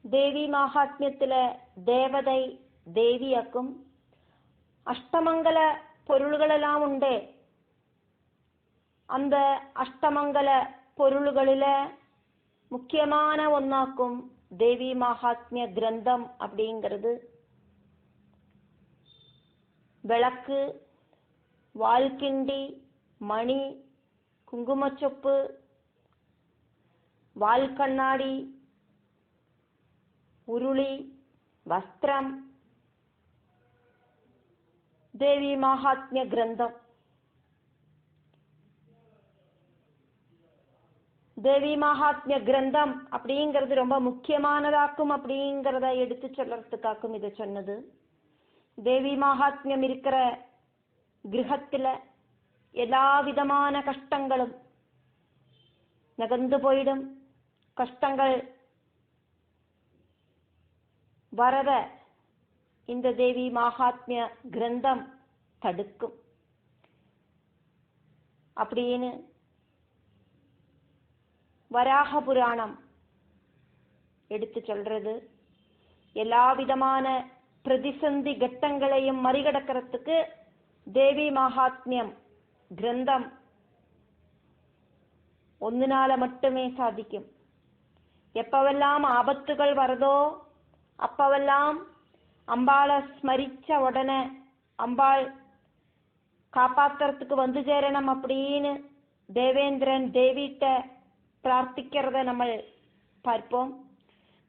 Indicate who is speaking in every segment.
Speaker 1: தேவி மகாத்மியத்துல தேவதை தேவியாக்கும் அஷ்டமங்கல பொருள்களெல்லாம் உண்டு. அந்த அஷ்டமங்கல பொருள்களில முக்கியமான ஒன்னாக்கும் தேவி மகாத்மிய கிரந்தம் அப்படிங்கிறது. விளக்கு, வால்கிண்டி, மணி, குங்குமச்சொப்பு, வால்கண்ணாடி, உருளி, வஸ்திரம், தேவி மகாத்மிய கிரந்தம். தேவி மகாத்மிய கிரந்தம் அப்படிங்கிறது ரொம்ப முக்கியமானதாக்கும் அப்படிங்கிறத எடுத்து சொல்றதுக்காக்கும் இதை சொன்னது. தேவி மகாத்மியம் இருக்கிற கிரகத்துல எல்லா விதமான கஷ்டங்களும் நகர்ந்து போயிடும். கஷ்டங்கள் வரத இந்த தேவி மகாத்மிய கிரந்தம் தடுக்கும் அப்படின்னு வராக புராணம் எடுத்து சொல்றது. எல்லா விதமான பிரதிசந்தி கட்டங்களையும் மறிகடக்கிறதுக்கு தேவி மகாத்மியம் கிரந்தம் ஒன்னுனால மட்டுமே சாதிக்கும். எப்பவெல்லாம் ஆபத்துகள் வருதோ அப்பவெல்லாம் அம்பாளை ஸ்மரிச்ச உடனே அம்பாள் காப்பாத்துறதுக்கு வந்து சேரணும் அப்படின்னு தேவேந்திரன் தேவிட்ட பிரார்த்திக்கிறத நம்ம பார்ப்போம்.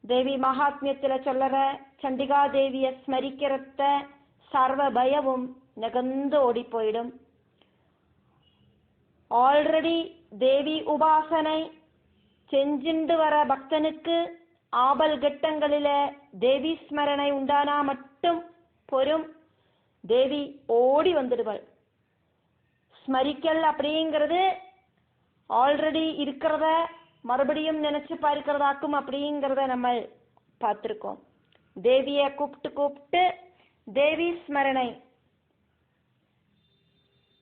Speaker 1: தேவி மகாத்மியத்துல சொல்லற சண்டிகா தேவிய ஸ்மரிக்கிறத சர்வ பயவும் நகர்ந்து ஓடி போயிடும். ஆல்ரெடி தேவி உபாசனை செஞ்சுண்டு வர பக்தனுக்கு ஆபல் கட்டங்களில தேவி ஸ்மரணை உண்டானா மட்டும் பொறும், தேவி ஓடி வந்துடுவாள். ஸ்மரிக்கல் அப்படிங்கிறது ஆல்ரெடி இருக்கிறத மறுபடியும் நினைச்சு பார்க்கிறதாக்கும் அப்படிங்கிறத நம்ம பார்த்திருக்கோம். தேவிய கூப்பிட்டு தேவி ஸ்மரணை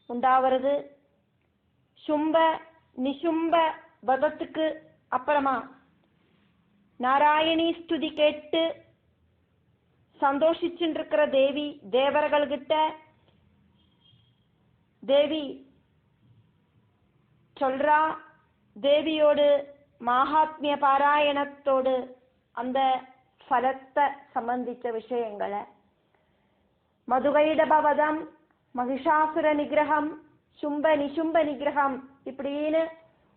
Speaker 1: உண்டாவது. சும்ப நிசும்ப வதத்துக்கு அப்புறமா நாராயணி ஸ்துதி கேட்டு சந்தோஷிச்சுட்டு இருக்கிற தேவி தேவர்கள்கிட்ட தேவி சொல்றா, தேவியோடு மகாத்மிய பாராயணத்தோடு அந்த பலத்தை சம்பந்திச்ச விஷயங்களை மதுகைடபவதம், மகிஷாசுர நிகிரகம், சும்ப நிசும்ப நிகிரகம் இப்படின்னு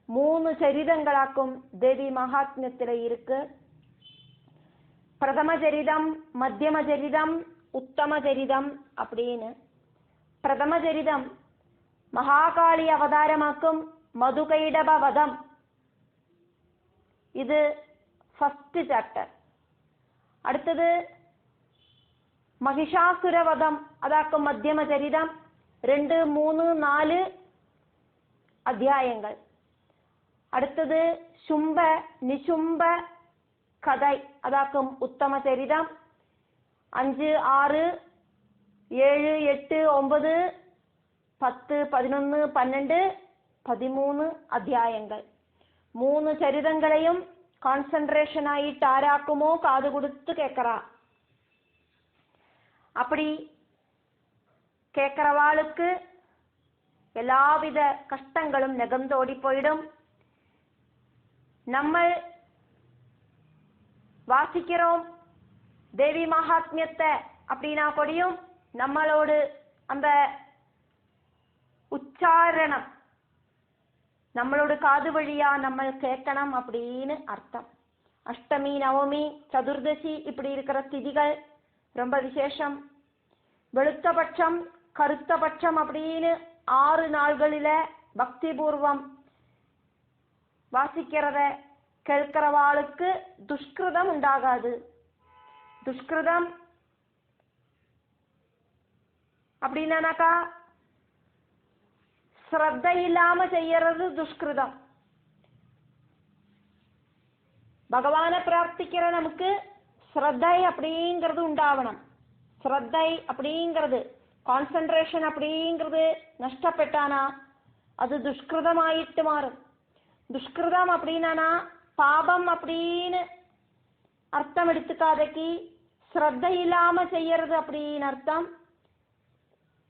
Speaker 1: 3 சரிதங்களாக்கும் தேவி மகாத்மியத்துல இருக்கு. பிரதம சரிதம், மத்தியம சரிதம், உத்தம சரிதம் அப்படின்னு. பிரதம சரிதம் மகாகாளி அவதாரமாக்கும் மதுகைடப வதம். இது ஃபர்ஸ்ட் சாப்டர். அடுத்தது மகிஷாசுர வதம், அதாக்கும் மத்தியம சரிதம் 2, 3, 4 அத்தியாயங்கள். அடுத்தது சும்ப நிசும்ப கதை, அதாக்கும் உத்தம சரிதம் 5, 6, 7, 8, 9, 10, 11, 12, 13 அத்தியாயங்கள். 3 சரிதங்களையும் கான்சென்ட்ரேஷன் ஆயிட்டு ஆராக்குமோ காது கொடுத்து கேட்கிறா. அப்படி கேட்கிறவாளுக்கு எல்லாவித கஷ்டங்களும் நெகந்தோடி போயிடும். நம்ம வாசிக்கிறோம் தேவி மகாத்மியத்தை அப்படின்னா கூடயும் நம்மளோடு அந்த உச்சாரணம் நம்மளோட காது வழியா நம்ம கேட்கணும் அப்படின்னு அர்த்தம். அஷ்டமி, நவமி, சதுர்தசி இப்படி இருக்கிற திதிகள் ரொம்ப விசேஷம். வெளுத்த பட்சம், கருத்த பட்சம் அப்படின்னு 6 நாள்களில பக்தி பூர்வம் வாசிக்கிறத கேட்கிறவாளுக்கு துஷ்கிருதம் உண்டாகாது. துஷ்கிருதம் அப்படின்னாக்கா ஸ்ரத்த இல்லாம செய்யறது துஷ்கிருதம். பகவானை பிரார்த்திக்கிற நமக்கு ஸ்ரத்தை அப்படிங்கிறது உண்டாவணும். ஸ்ரத்தை அப்படிங்கிறது கான்சென்ட்ரேஷன் அப்படிங்கிறது நஷ்டப்பட்டானா அது துஷ்கிருதமாயிட்டு மாறும். துஷ்கிருதம் அப்படின்னா பாபம் அப்படின்னு அர்த்தம் எடுத்துக்காதக்கி ஸ்ரத்த இல்லாம செய்யறது அப்படின்னு அர்த்தம்.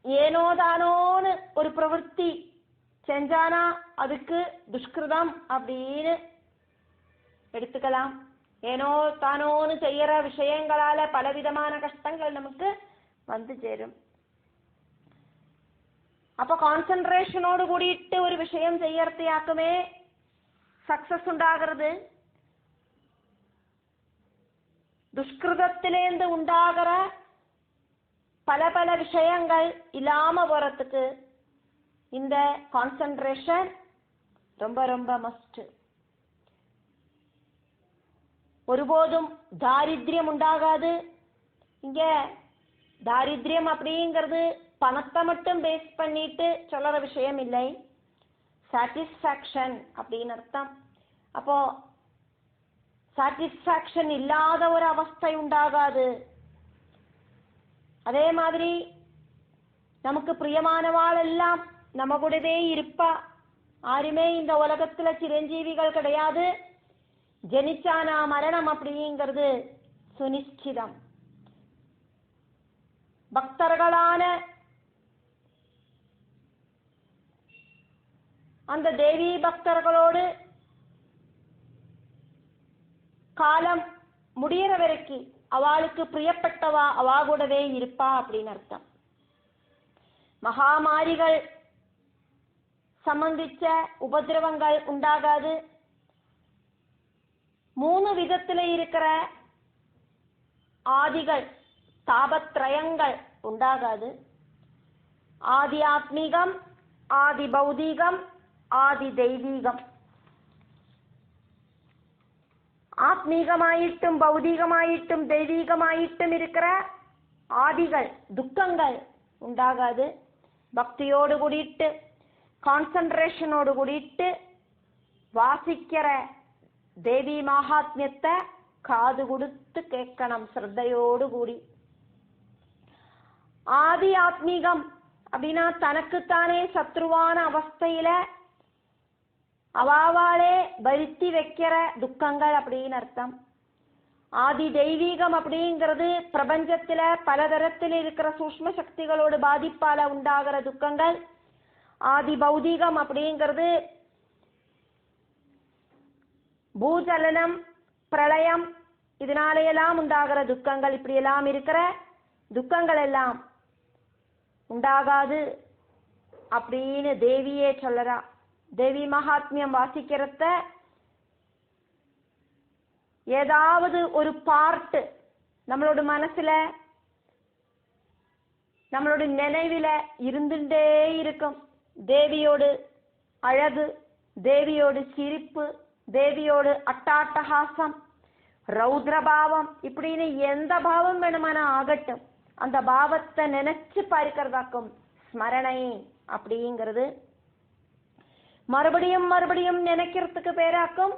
Speaker 1: ஏனோ தானோன்னு ஒரு பிரவൃத்தி செஞ்சானா அதுக்கு துஷ்கிருதம் அப்படின்னு எடுத்துக்கலாம். ஏனோ தானோன்னு செய்யற விஷயங்களால பலவிதமான கஷ்டங்கள் நமக்கு வந்து சேரும். அப்ப கான்சென்ட்ரேஷனோடு கூடிட்டு ஒரு விஷயம் செய்யறதையாக்குமே சக்சஸ் உண்டாகிறது. துஷ்கிருதத்திலேந்து உண்டாகிற பல பல விஷயங்கள் இல்லாம போறதுக்கு இந்த கான்சென்ட்ரேஷன் ரொம்ப ரொம்ப மஸ்ட். ஒருபோதும் தாரித்யம் உண்டாகாது. இங்க தாரித்யம் அப்படிங்கிறது பணத்தை மட்டும் பேஸ் பண்ணிட்டு சொல்ற விஷயம் இல்லை, சாட்டிஸ்ஃபேக்ஷன் அப்படின்னு அர்த்தம். அப்போ சாட்டிஸ்ஃபேக்ஷன் இல்லாத ஒரு அவஸ்தை உண்டாகாது. அதே மாதிரி நமக்கு பிரியமானவாள் எல்லாம் நம்ம கூடவே இருப்பா. யாருமே இந்த உலகத்துல சிரஞ்சீவிகள் கிடையாது. ஜனிச்சானா மரணம் அப்படிங்கிறது சுனிச்சிதம். பக்தர்களான அந்த தேவி பக்தர்களோடு காலம் முடியற வரைக்கும் அவளுக்கு பிரியப்பட்டவா அவா கூடவே இருப்பா அப்படின்னு அர்த்தம். மகாமாரிகள் சம்பந்திச்ச உபதிரவங்கள் உண்டாகாது. 3 விதத்துல இருக்கிற ஆதிகள் தாபத்ரயங்கள் உண்டாகாது. ஆதி ஆத்மீகம், ஆதி பௌதீகம், ஆதி தெய்வீகம். ஆத்மீகமாயிட்டும் பௌதீகமாயிட்டும் தெய்வீகமாயிட்டும் இருக்கிற ஆதிகள் துக்கங்கள் உண்டாகாது. பக்தியோடு கூடிட்டு கான்சென்ட்ரேஷனோடு கூடிட்டு வாசிக்கிற தேவி மகாத்மியத்தை காது கொடுத்து கேட்கணும் ஸ்ரத்தையோடு கூடி. ஆதி ஆத்மீகம் அப்படின்னா தனக்குத்தானே சத்ருவான அவஸ்தையில அவாவாலே வருத்தி வைக்கிற துக்கங்கள் அப்படின்னு அர்த்தம். ஆதி தெய்வீகம் அப்படிங்கிறது பிரபஞ்சத்துல பலதரத்தில் இருக்கிற சூக்ஷ்ம சக்திகளோடு பாதிப்பால உண்டாகிற துக்கங்கள். ஆதி பௌதீகம் அப்படிங்கிறது பூஜலனம் பிரளயம் இதனாலேயெல்லாம் உண்டாகிற துக்கங்கள். இப்படி எல்லாம் இருக்கிற துக்கங்கள் எல்லாம் உண்டாகாது அப்படின்னு தேவியே சொல்லறா. தேவி மகாத்மியம் வாசிக்கிறத ஏதாவது ஒரு பார்ட் நம்மளோட மனசுல நம்மளோட நினைவில இருந்துட்டே இருக்கும். தேவியோடு அழகு, தேவியோடு சிரிப்பு, தேவியோடு அட்டாட்டகாசம், ரௌத்ரபாவம், இப்படின்னு எந்த பாவம் வேணுமான ஆகட்டும் அந்த பாவத்தை நினைச்சு பார்க்கிறதாக்கும் ஸ்மரணை அப்படிங்கிறது. மறுபடியும் மறுபடியும் நினைக்கிறதுக்கு பேராக்கும்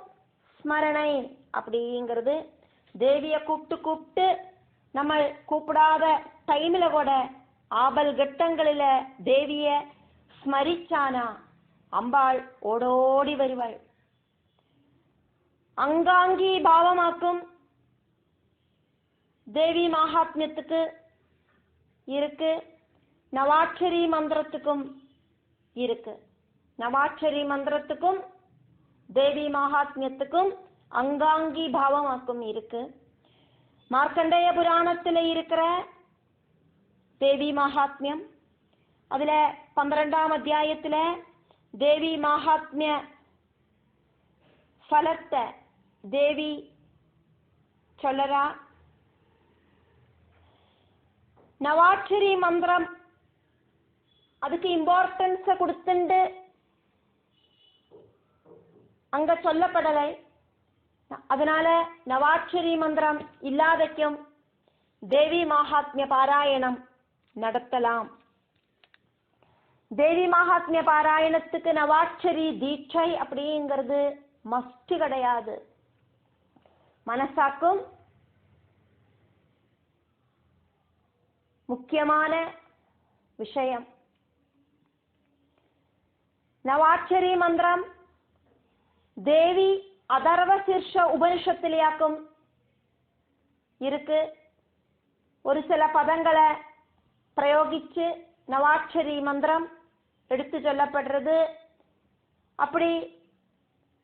Speaker 1: ஸ்மரணை அப்படிங்கிறது. தேவிய கூப்பிட்டு கூப்பிட்டு நம்ம கூப்பிடாத டைம்ல கூட ஆபல் கட்டங்களில தேவிய ஸ்மரிச்சானா அம்பாள் ஓடோடி வருவாள். அங்காங்கி பாவமாக்கும் தேவி மகாத்மியத்துக்கு இருக்கு. நவாட்சரி மந்திரத்துக்கும் இருக்கு. நவாட்சரி மந்திரத்துக்கும் தேவி மகாத்மியத்துக்கும் அங்காங்கி பாவமாக்கும் இருக்கு. மார்க்கண்டேய புராணத்துல இருக்கிற தேவி மகாத்மியம் அதுல 12ஆம் அத்தியாயத்துல தேவி மகாத்மிய பலத்தை தேவி சொல்லறா. நவாட்சரி மந்திரம் அதுக்கு இம்பார்ட்டன்ஸ கொடுத்துண்டு அங்க சொல்லப்படலை. அதனால நவாட்சரி மந்திரம் இல்லாதக்கும் தேவி மகாத்மிய பாராயணம் நடத்தலாம். தேவி மகாத்மிய பாராயணத்துக்கு நவாட்சரி தீட்சை அப்படிங்கிறது மஸ்ட் கிடையாது. மனசாக்கும் முக்கியமான விஷயம். நவாட்சரி மந்திரம் தேவி அதர்வ சீர்ஷ உபனிஷத்திலேயாக்கும் இருக்கு. ஒரு சில பதங்களை பிரயோகிச்சு நவாட்சரி மந்திரம் எடுத்து சொல்லப்படுறது. அப்படி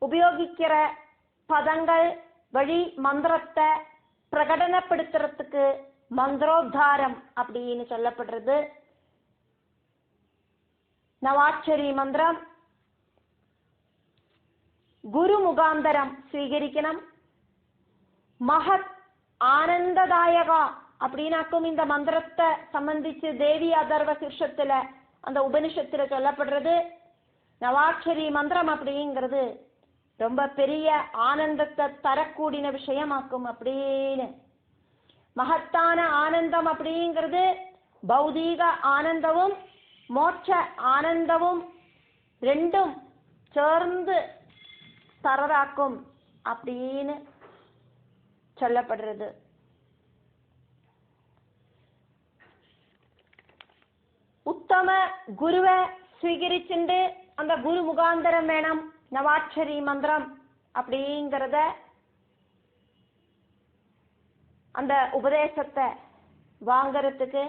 Speaker 1: உபயோகிக்கிற பதங்கள் வழி மந்திரத்தை பிரகடனப்படுத்துறதுக்கு மந்திரோத்தாரம் அப்படின்னு சொல்லப்படுறது. നവാക്ഷരി മന്ത്രം ഗുരു മുഖാന്തരം സ്വീകരിക്കണം. மகத் ஆனந்ததாயக அப்படின்னாக்கும் இந்த மந்திரத்தை சம்பந்திச்சு தேவி அதர்வ சிர்ஷத்துல அந்த உபனிஷத்துல சொல்லப்படுறது. நவாட்சரி மந்திரம் அப்படிங்கிறது ரொம்ப பெரிய ஆனந்தத்தை தரக்கூடிய விஷயமாக்கும் அப்படின்னு. மகத்தான ஆனந்தம் அப்படிங்கிறது பௌதீக ஆனந்தமும் மோட்ச ஆனந்தமும் ரெண்டும் சேர்ந்து தரதாக்கும் அப்படின்னு சொல்லப்படுறது. உத்தம குருவை ஸ்வீகரிச்சுண்டு அந்த குரு முகாந்தரம் வேணும் நவாட்சரி மந்திரம் அப்படிங்கிறத அந்த உபதேசத்தை வாங்கறதுக்கு.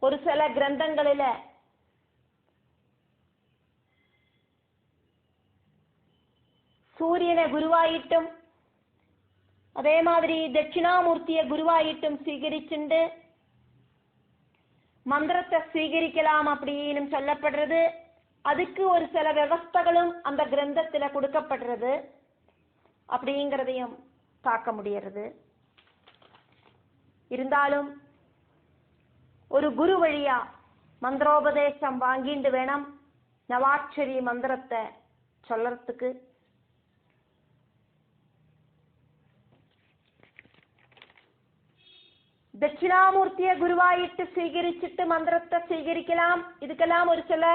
Speaker 1: ஒரு சில கிரந்தங்களில சூரியனை குருவாயிட்டும் அதே மாதிரி தட்சிணாமூர்த்திய குருவாயிட்டும் ஸ்வீகரிச்சுண்டு மந்திரத்தை ஸ்வீகரிக்கலாம் அப்படின்னு சொல்லப்படுறது. அதுக்கு ஒரு சில விவஸ்தைகளும் அந்த கிரந்தத்துல கொடுக்கப்படுறது அப்படிங்கிறதையும் பார்க்க முடியறது. இருந்தாலும் ஒரு குரு வழியா மந்திரோபதேசம் வாங்கிட்டு வேணும் நவாட்சரி மந்திரத்தை சொல்லறதுக்கு. தட்சிணாமூர்த்திய குருவாயிட்டு ஸ்வீகரிச்சுட்டு மந்திரத்தை ஸ்வீகரிக்கலாம். இதுக்கெல்லாம் ஒரு சில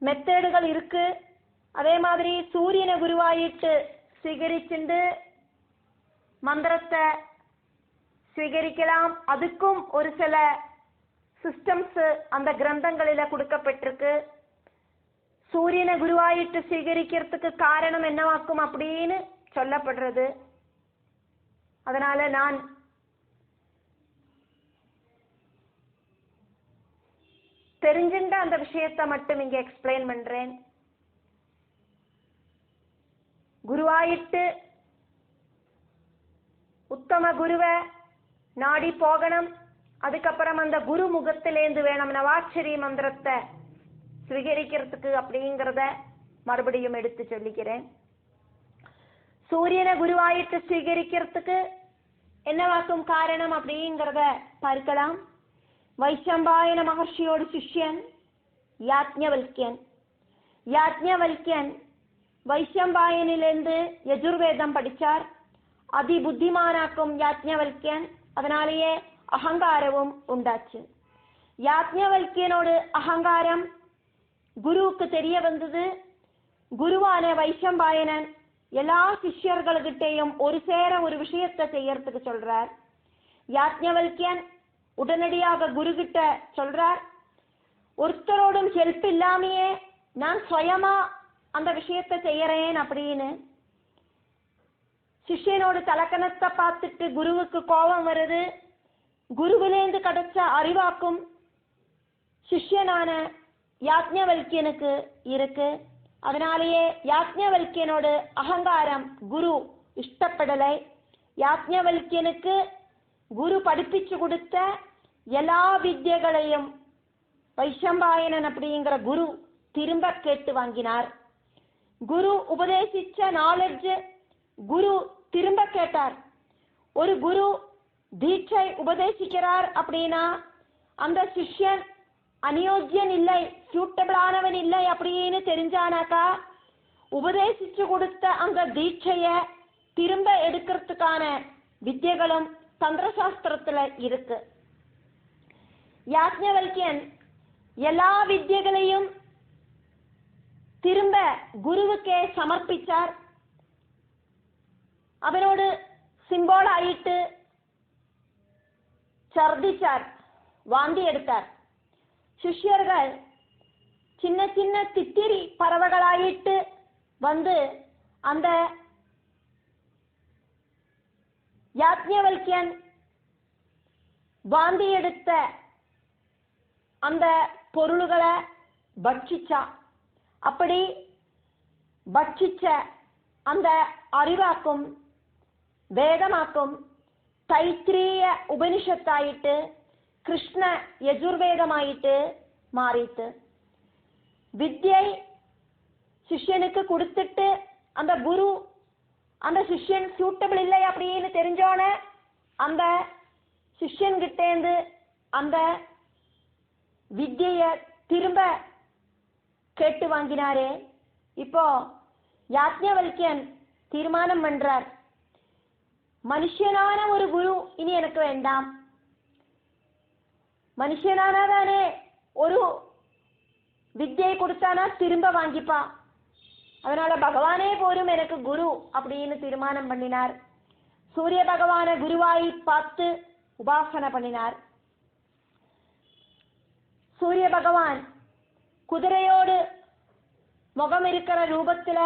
Speaker 1: மெத்தேடுகள் இருக்கு. அதே மாதிரி சூரியனை குருவாயிட்டு ஸ்வீகரிச்சுண்டு மந்திரத்தை ஸ்வீகரிக்கலாம். அதுக்கும் ஒரு சில சிஸ்டம்ஸ் அந்த கிரந்தங்களில கொடுக்கப்பட்டிருக்கு. சூரியனை குருவாயிட்டு ஸ்வீகரிக்கிறதுக்கு காரணம் என்னவாக்கும் அப்படின்னு சொல்லப்படுறது. அதனால நான் தெரிஞ்சுட்ட அந்த விஷயத்தை மட்டும் இங்க எக்ஸ்பிளைன் பண்றேன். குருவாயிட்டு உத்தம குருவை நாடி போகணும். அதுக்கப்புறம் அந்த குரு முகத்திலேந்து வேணும் நவாட்சரி மந்திரத்தை ஸ்வீகரிக்கிறதுக்கு அப்படிங்கிறத மறுபடியும் எடுத்து சொல்லிக்கிறேன். சூரியனை குருவாயிட்டு ஸ்வீகரிக்கிறதுக்கு என்னவாக்கும் காரணம் அப்படிங்கிறத பார்க்கலாம். வைஷம்பாயன மகர்ஷியோட சிஷ்யன் யாஜ்ஞவல்க்யன். யாஜ்ஞவல்க்யன் வைஷம்பாயனிலிருந்து யஜுர்வேதம் படிச்சார். அதிபுத்திமானாக்கும் யாஜ்ஞவல்க்யன். அதனாலேயே அகங்காரமும் உண்டாச்சு. யாஜ்ஞவல்க்யனோட அகங்காரம் குருவுக்கு தெரிய வந்தது. குருவான வைஷம்பாயனன் எல்லா சிஷ்யர்கள்கிட்டையும் ஒரு சேர ஒரு விஷயத்தை செய்யறதுக்கு சொல்றார். யாஜ்ஞவல்க்யன் உடனடியாக குரு கிட்ட சொல்றார், ஒருத்தரோடும் ஹெல்ப் இல்லாமையே நான் சுயமா அந்த விஷயத்தை செய்யறேன் அப்படின்னு. சிஷ்யனோட தலக்கணத்தை பார்த்துட்டு குருவுக்கு கோபம் வருது. குருவிலேந்து கிடைச்ச அறிவாக்கும் சிஷ்யனான யாஜ்ஞவல்க்யனுக்கு இருக்கு. அதனாலேயே யாஜ்ஞவல்க்யனோட அகங்காரம் குரு இஷ்டப்படலை. யாஜ்ஞவல்க்யனுக்கு குரு படிப்பிச்சு கொடுத்த எல்லா வித்யகளையும் வைஷம்பாயனன் அப்படிங்கிற குரு திரும்ப கேட்டு வாங்கினார். குரு உபதேசிச்ச நாலேஜ் குரு திரும்ப கேட்டார். ஒரு குரு தீட்சை உபதேசிக்கிறார் அப்படின்னா அந்த சிஷ்யன் அநியோஜ்யன் இல்லை, சூட்டபிளானவன் இல்லை அப்படின்னு தெரிஞ்சானாக்கா உபதேசிச்சு கொடுத்த அந்த தீட்சைய திரும்ப எடுக்கிறதுக்கான வித்யகளும் தந்திரசாஸ்திரத்துல இருக்கு. யாஜ்ஞவல்க்யன் எல்லா வித்யகளையும் திரும்ப குருவுக்கே சமர்ப்பிச்சார். அவனோடு சிம்போல் ஆயிட்டு ഛർദിச்சார், வாந்தி எடுத்தார். சிஷ்யர்கள் சின்ன சின்ன தித்திரி பறவைகளாயிட்டு வந்து அந்த யாஜ்ஞவல்கியன் வாந்தி எடுத்த அந்த பொருள்களை பட்சிச்சா. அப்படி பட்சிச்ச அந்த அறிவாக்கும் வேதமாக்கும் தைத்திரிய உபனிஷத்தாயிட்டு கிருஷ்ண யஜுர்வேதமாயிட்டு மாறிட்டு. வித்யை சிஷ்யனுக்கு கொடுத்துட்டு அந்த குரு அந்த சிஷ்யன் சூட்டபிள் இல்லை அப்படின்னு தெரிஞ்சோன அந்த சிஷ்யன் கிட்டேந்து அந்த வித்ய திரும்ப கேட்டு வாங்கினாரே. இப்போ யாஜ்ஞவல்கியன் தீர்மானம் பண்றார், மனுஷனான ஒரு குரு இனி எனக்கு வேண்டாம், மனுஷனானதானே ஒரு வித்யை கொடுத்தானா திரும்ப வாங்கிப்பா, அதனால பகவானே போரும் எனக்கு குரு அப்படின்னு தீர்மானம் பண்ணினார். சூரிய பகவான குருவாய் பார்த்து உபாசனை பண்ணினார். சூரிய பகவான் குதிரையோடு முகம் இருக்கிற ரூபத்துல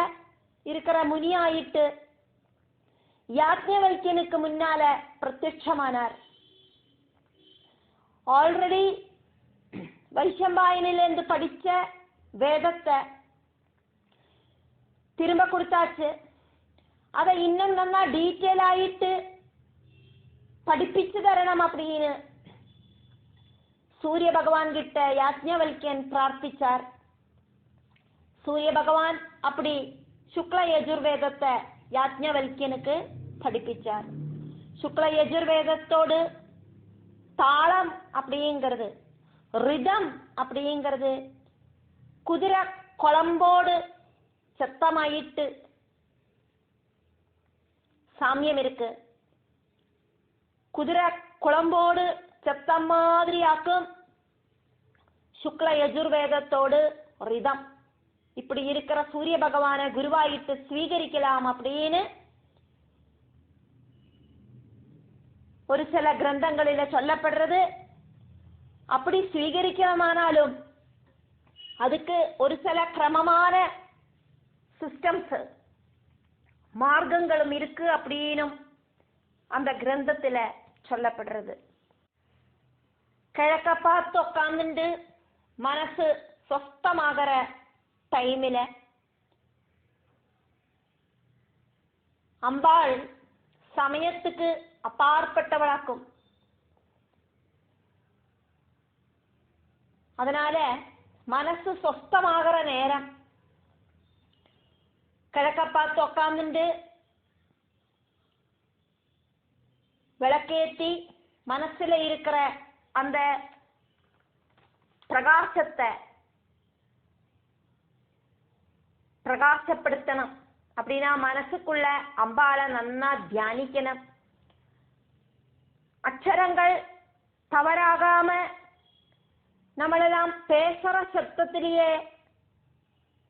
Speaker 1: இருக்கிற முனியாயிட்டு யாஜ்ஞவல்கியனுக்கு முன்னால பிரத்யட்சமானார். ஆல்ரெடி வைஷம்பாயனிலிருந்து படிச்ச வேதத்தை திரும்ப கொடுத்தாச்சு. அதை இன்னும் நல்லா டீட்டெயில் ஆயிட்டு படிப்பிச்சு தரணும் அப்படின்னு சூரிய பகவான் கிட்ட யாஜ்ஞவல்கியன் பிரார்த்திச்சார். சூரிய பகவான் அப்படி சுக்ல யஜுர்வேதத்தை யாஜ்ஞவல்கியனுக்கு படிப்பிச்சார். சுக்ல யஜுர்வேதத்தோடு தாளம் அப்படிங்கிறது, ரிதம் அப்படிங்கிறது குதிரை குழம்போடு சத்தமாயிட்டு சாமியம் இருக்கு. குதிரை குழம்போடு சத்தம் மாதிரி ஆக்கும் சுக்ல யஜுர்வேதத்தோடு ரிதம். இப்படி இருக்கிற சூரிய பகவான குருவாயிட்டு ஸ்வீகரிக்கலாம் அப்படின்னு ஒரு சில கிரந்தங்களில சொல்லப்படுறது. அப்படி ஸ்வீகரிக்கமானாலும் அதுக்கு ஒரு சில கிரமமான சிஸ்டம்ஸ் மார்க்கங்களும் இருக்கு அப்படின்னும் அந்த கிரந்தத்துல சொல்லப்படுறது. கிழக்க பார்த்து உட்காந்துண்டு மனசு சொஸ்தமாகிற டைமில அம்பாள் சமயத்துக்கு அப்பாற்பட்டவளாக்கும். அதனால மனசு சொஸ்தமாகிற நேரம் கிழக்க பார்த்து உட்காந்துண்டு விளக்கேத்தி மனசுல இருக்கிற அந்த பிரகாசத்தை பிரகாசப்படுத்தணும். அப்படின்னா மனசுக்குள்ள அம்பாளை நன்னா தியானிக்கணும். அக்ஷரங்கள் தவறாகாம நம்மளெல்லாம் பேசுற சத்தத்திலேயே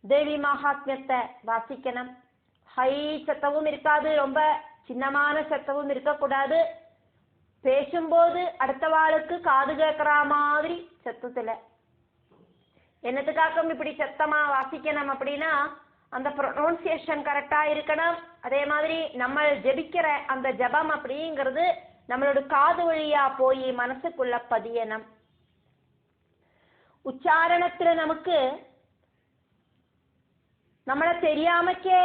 Speaker 1: தேவி மகாத்மியத்தை வாசிக்கணும். ஹை சத்தமும் இருக்காது, ரொம்ப சின்னமான சத்தமும் இருக்கக்கூடாது. பேசும்போது அடுத்தவாளுக்கு காது கேட்கிற மாதிரி சத்தத்துல. என்னத்துக்காகவும் இப்படி சத்தமா வாசிக்கணும் அப்படின்னா அந்த ப்ரொனவுன்சியேஷன் கரெக்டா இருக்கணும். அதே மாதிரி நம்ம ஜெபிக்கிற அந்த ஜபம் அப்படிங்கிறது நம்மளோட காது வழியா போய் மனசுக்குள்ள பதியணும். உச்சாரணத்துல நமக்கு நம்மள தெரியாமக்கே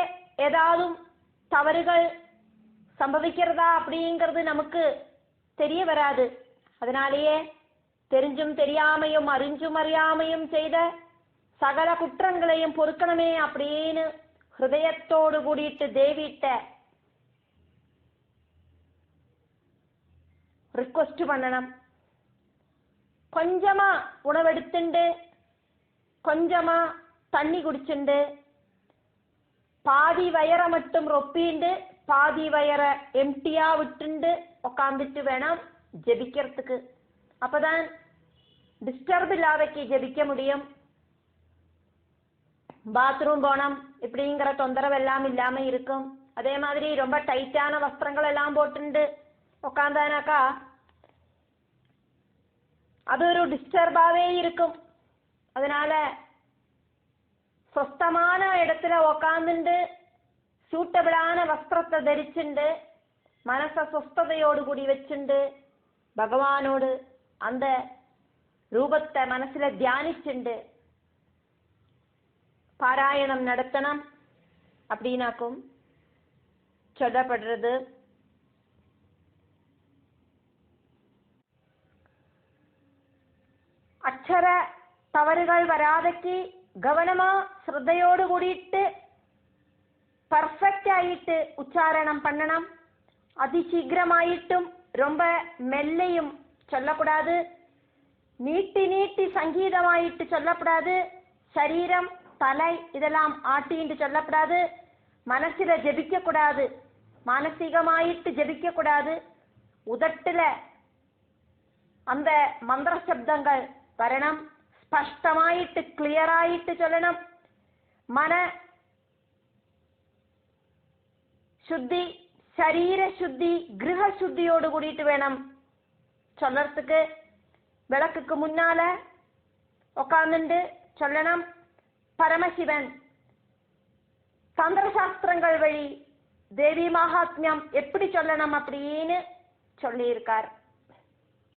Speaker 1: ஏதாவது தவறுகள் சம்பவிக்கிறதா அப்படிங்கிறது நமக்கு தெரிய வராது. அதனாலேயே தெரிஞ்சும் தெரியாமையும் அறிஞ்சும் அறியாமையும் செய்த சகல குற்றங்களையும் பொறுக்கணுமே அப்படின்னு ஹிருதயத்தோடு கூடிட்டு தேவிட்ட ரிக்வெஸ்ட் பண்ணணும். கொஞ்சமா உணவெடுத்துண்டு கொஞ்சமா தண்ணி குடிச்சுண்டு பாதி வயரை மட்டும் ரொப்பிண்டு பாதி வயரை எம்டியா விட்டுண்டு உக்காந்துட்டு வேணாம் ஜெபிக்கிறதுக்கு. அப்பதான் டிஸ்டர்ப் இல்லாதக்கு ஜெபிக்க முடியும். பாத்ரூம் போனோம் இப்படிங்கிற தொந்தரவு எல்லாம் இல்லாம இருக்கும். அதே மாதிரி ரொம்ப டைட்டான வஸ்திரங்கள் எல்லாம் போட்டுண்டு உக்காந்தானாக்கா அது ஒரு டிஸ்டர்பாவே இருக்கும். அதனால ஆலயத்துல உக்காந்துண்டு சூட்டபிளான வஸ்திரத்தை தரிச்சுண்டு மனச சொஸ்ததையோடு கூடி வச்சுண்டு பகவானோடு அந்த ரூபத்தை மனசுல தியானிச்சுண்டு பாராயணம் நடத்தணும் அப்படின்னாக்கும் சொல்லப்படுறது. அக்ஷர தவறுகள் வராதக்கு கவனமா ஸ்ரத்தையோடு கூடிட்டு பர்ஃபெக்ட் ஆயிட்டு உச்சாரணம் பண்ணணும். அதிசீக்கிரமாயிட்டும் ரொம்ப மெல்லையும் சொல்லக்கூடாது. நீட்டி நீட்டி சங்கீதமாயிட்டு சொல்லக்கூடாது. சரீரம் தலை இதெல்லாம் ஆட்டின்னு சொல்லக்கூடாது. மனசுல ஜெபிக்க கூடாது. மானசீகமாயிட்டு ஜெபிக்க கூடாது. உதட்டுல அந்த மந்திர சப்தங்கள் வரணும். ஸ்பஷ்டமாயிட்டு கிளியராயிட்டு சொல்லணும். மன சுத்தி ശരീര ശുദ്ധി ഗൃഹശുദ്ധിയോട് കൂടിയിട്ട് വേണം ചൊല്ലறதுக்கு. വിളക്കുക്ക് മുന്നാലെ ഉക്കാന്നുണ്ട് ചൊല്ലണം. പരമശിവൻ തന്ത്രശാസ്ത്രങ്ങൾ വഴി ദേവി മഹാത്മ്യം எப்படி சொல்லணும் அப்படின்னு சொல்லியிருக்கார்.